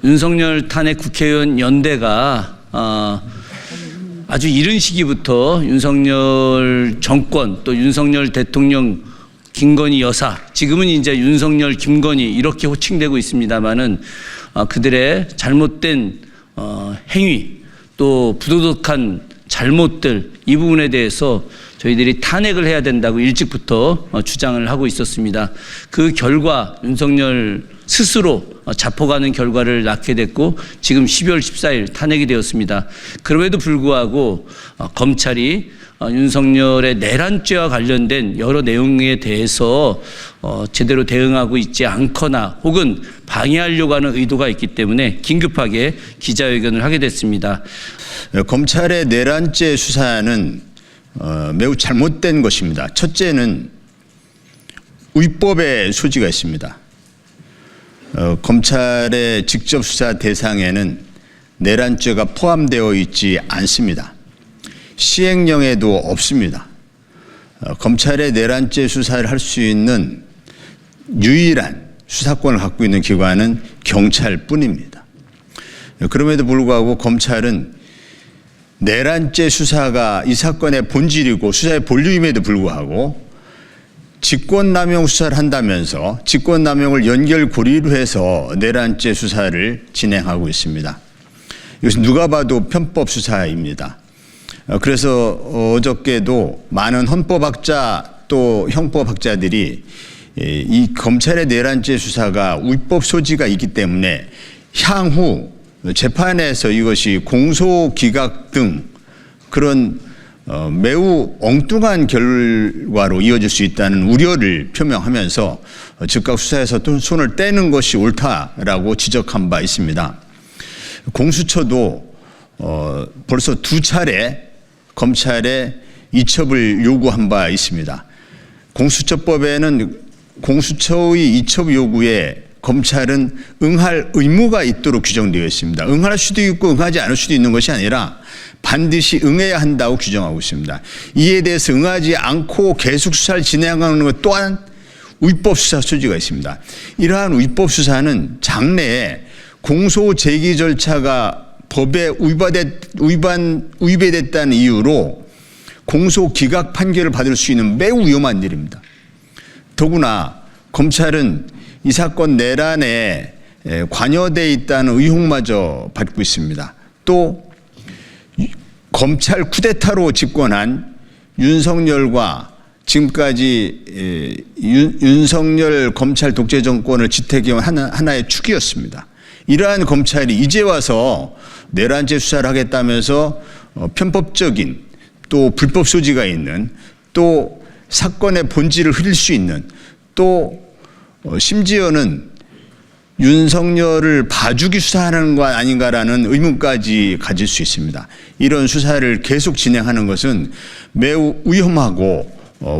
윤석열 탄핵 국회의원 연대가 아주 이른 시기부터 윤석열 정권 또 윤석열 대통령 김건희 여사, 지금은 이제 윤석열 김건희 이렇게 호칭되고 있습니다만은 그들의 잘못된 행위 또 부도덕한 잘못들, 이 부분에 대해서 저희들이 탄핵을 해야 된다고 일찍부터 주장을 하고 있었습니다. 그 결과 윤석열 스스로 자포가는 결과를 낳게 됐고 지금 12월 14일 탄핵이 되었습니다. 그럼에도 불구하고 검찰이 윤석열의 내란죄와 관련된 여러 내용에 대해서 제대로 대응하고 있지 않거나 혹은 방해하려고 하는 의도가 있기 때문에 긴급하게 기자회견을 하게 됐습니다. 검찰의 내란죄 수사는 매우 잘못된 것입니다. 첫째는 위법의 소지가 있습니다. 검찰의 직접 수사 대상에는 내란죄가 포함되어 있지 않습니다. 시행령에도 없습니다. 검찰의 내란죄 수사를 할 수 있는 유일한 수사권을 갖고 있는 기관은 경찰뿐입니다. 그럼에도 불구하고 검찰은 내란죄 수사가 이 사건의 본질이고 수사의 본류임에도 불구하고 직권남용 수사를 한다면서 직권남용을 연결고리로 해서 내란죄 수사를 진행하고 있습니다. 이것은 누가 봐도 편법 수사입니다. 그래서 어저께도 많은 헌법학자 또 형법학자들이 이 검찰의 내란죄 수사가 위법 소지가 있기 때문에 향후 재판에서 이것이 공소기각 등 그런 매우 엉뚱한 결과로 이어질 수 있다는 우려를 표명하면서 즉각 수사에서 또 손을 떼는 것이 옳다라고 지적한 바 있습니다. 공수처도 벌써 2차례 검찰에 이첩을 요구한 바 있습니다. 공수처법에는 공수처의 이첩 요구에 검찰은 응할 의무가 있도록 규정되어 있습니다. 응할 수도 있고 응하지 않을 수도 있는 것이 아니라 반드시 응해야 한다고 규정하고 있습니다. 이에 대해서 응하지 않고 계속 수사를 진행하는 것 또한 위법 수사 소지가 있습니다. 이러한 위법 수사는 장래에 공소 제기 절차가 법에 위배됐다는 이유로 공소 기각 판결을 받을 수 있는 매우 위험한 일입니다. 더구나 검찰은 이 사건 내란에 관여되어 있다는 의혹마저 받고 있습니다. 또 검찰 쿠데타로 집권한 윤석열과 지금까지 윤석열 검찰 독재 정권을 지탱해온 하나의 축이었습니다. 이러한 검찰이 이제 와서 내란죄 수사를 하겠다면서 편법적인 또 불법 소지가 있는 또 사건의 본질을 흐릴 수 있는 또 심지어는 윤석열을 봐주기 수사하는 것 아닌가라는 의문까지 가질 수 있습니다. 이런 수사를 계속 진행하는 것은 매우 위험하고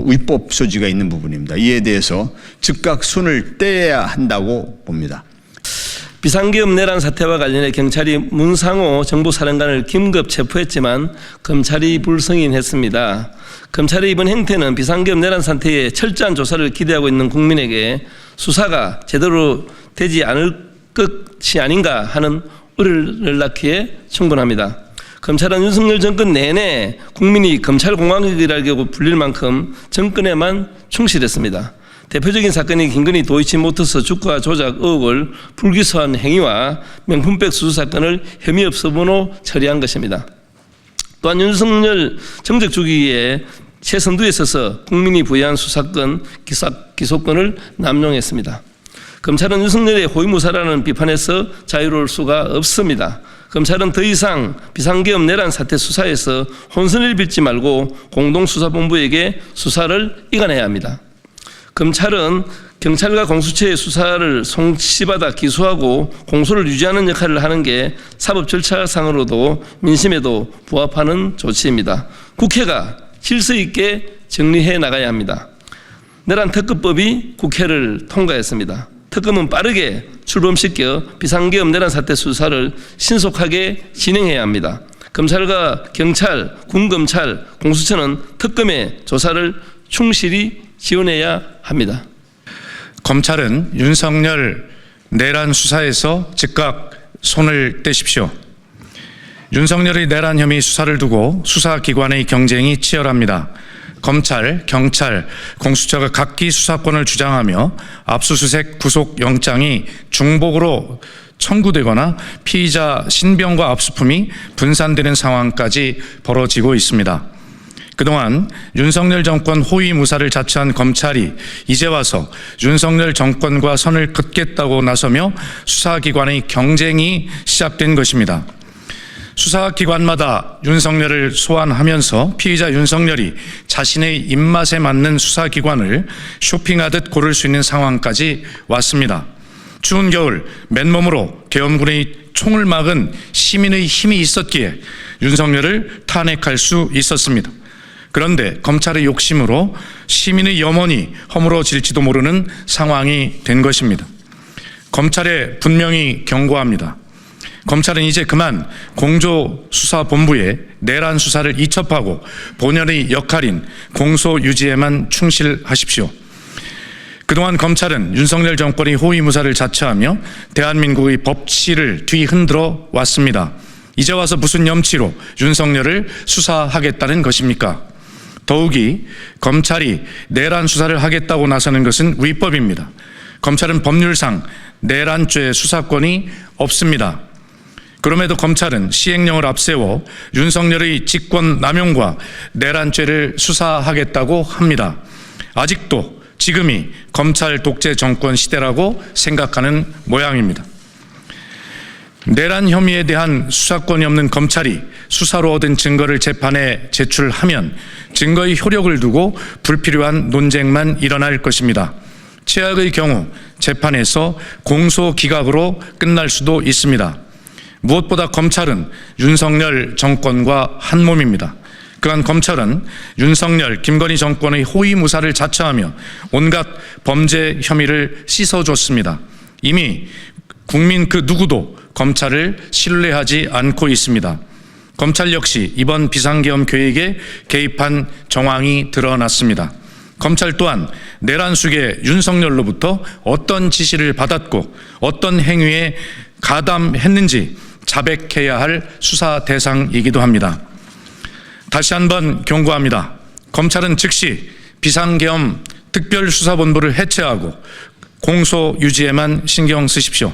위법 소지가 있는 부분입니다. 이에 대해서 즉각 손을 떼야 한다고 봅니다. 비상계엄 내란 사태와 관련해 경찰이 문상호 정보사령관을 긴급 체포했지만 검찰이 불승인했습니다. 검찰의 이번 행태는 비상계엄 내란 사태의 철저한 조사를 기대하고 있는 국민에게 수사가 제대로 되지 않을 것이 아닌가 하는 우려를 낳기에 충분합니다. 검찰은 윤석열 정권 내내 국민이 검찰공화국이라고 불릴 만큼 정권에만 충실했습니다. 대표적인 사건이 김건희 도이치모터스 주가 조작 의혹을 불기소한 행위와 명품백 수수 사건을 혐의 없어 번호 처리한 것입니다. 또한 윤석열 정적 주기에 최선두에 서서 국민이 부여한 수사권, 기소권을 남용했습니다. 검찰은 윤석열의 호위무사라는 비판에서 자유로울 수가 없습니다. 검찰은 더 이상 비상계엄 내란 사태 수사에서 혼선을 빚지 말고 공동수사본부에게 수사를 이관해야 합니다. 검찰은 경찰과 공수처의 수사를 송치받아 기소하고 공소를 유지하는 역할을 하는 게 사법 절차상으로도 민심에도 부합하는 조치입니다. 국회가 질서 있게 정리해 나가야 합니다. 내란 특검법이 국회를 통과했습니다. 특검은 빠르게 출범시켜 비상계엄 내란 사태 수사를 신속하게 진행해야 합니다. 검찰과 경찰, 군검찰, 공수처는 특검의 조사를 충실히 지원해야 합니다. 검찰은 윤석열 내란 수사에서 즉각 손을 떼십시오. 윤석열의 내란 혐의 수사를 두고 수사기관의 경쟁이 치열합니다. 검찰, 경찰, 공수처가 각기 수사권을 주장하며 압수수색 구속영장이 중복으로 청구되거나 피의자 신병과 압수품이 분산되는 상황까지 벌어지고 있습니다. 그동안 윤석열 정권 호위무사를 자처한 검찰이 이제 와서 윤석열 정권과 선을 긋겠다고 나서며 수사기관의 경쟁이 시작된 것입니다. 수사기관마다 윤석열을 소환하면서 피의자 윤석열이 자신의 입맛에 맞는 수사기관을 쇼핑하듯 고를 수 있는 상황까지 왔습니다. 추운 겨울 맨몸으로 계엄군의 총을 막은 시민의 힘이 있었기에 윤석열을 탄핵할 수 있었습니다. 그런데 검찰의 욕심으로 시민의 염원이 허물어질지도 모르는 상황이 된 것입니다. 검찰에 분명히 경고합니다. 검찰은 이제 그만 공조수사본부의 내란 수사를 이첩하고 본연의 역할인 공소 유지에만 충실하십시오. 그동안 검찰은 윤석열 정권의 호위무사를 자처하며 대한민국의 법치를 뒤흔들어 왔습니다. 이제 와서 무슨 염치로 윤석열을 수사하겠다는 것입니까? 더욱이 검찰이 내란 수사를 하겠다고 나서는 것은 위법입니다. 검찰은 법률상 내란죄 수사권이 없습니다. 그럼에도 검찰은 시행령을 앞세워 윤석열의 직권남용과 내란죄를 수사하겠다고 합니다. 아직도 지금이 검찰 독재 정권 시대라고 생각하는 모양입니다. 내란 혐의에 대한 수사권이 없는 검찰이 수사로 얻은 증거를 재판에 제출하면 증거의 효력을 두고 불필요한 논쟁만 일어날 것입니다. 최악의 경우 재판에서 공소기각으로 끝날 수도 있습니다. 무엇보다 검찰은 윤석열 정권과 한 몸입니다. 그간 검찰은 윤석열, 김건희 정권의 호위무사를 자처하며 온갖 범죄 혐의를 씻어줬습니다. 이미 국민 그 누구도 검찰을 신뢰하지 않고 있습니다. 검찰 역시 이번 비상계엄 계획에 개입한 정황이 드러났습니다. 검찰 또한 내란 수계 윤석열로부터 어떤 지시를 받았고 어떤 행위에 가담했는지 자백해야 할 수사 대상이기도 합니다. 다시 한번 경고합니다. 검찰은 즉시 비상계엄 특별수사본부를 해체하고 공소 유지에만 신경 쓰십시오.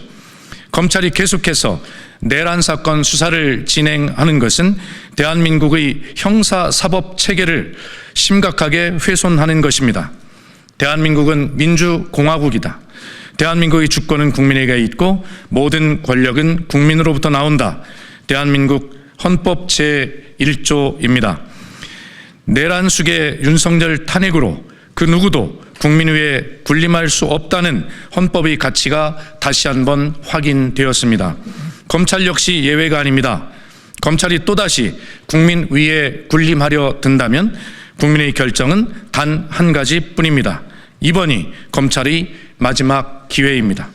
검찰이 계속해서 내란 사건 수사를 진행하는 것은 대한민국의 형사사법 체계를 심각하게 훼손하는 것입니다. 대한민국은 민주공화국이다. 대한민국의 주권은 국민에게 있고 모든 권력은 국민으로부터 나온다. 대한민국 헌법 제1조입니다. 내란 수계 윤석열 탄핵으로 그 누구도 국민 위에 군림할 수 없다는 헌법의 가치가 다시 한번 확인되었습니다. 검찰 역시 예외가 아닙니다. 검찰이 또다시 국민 위에 군림하려 든다면 국민의 결정은 단 한 가지뿐입니다. 이번이 검찰의 마지막 기회입니다.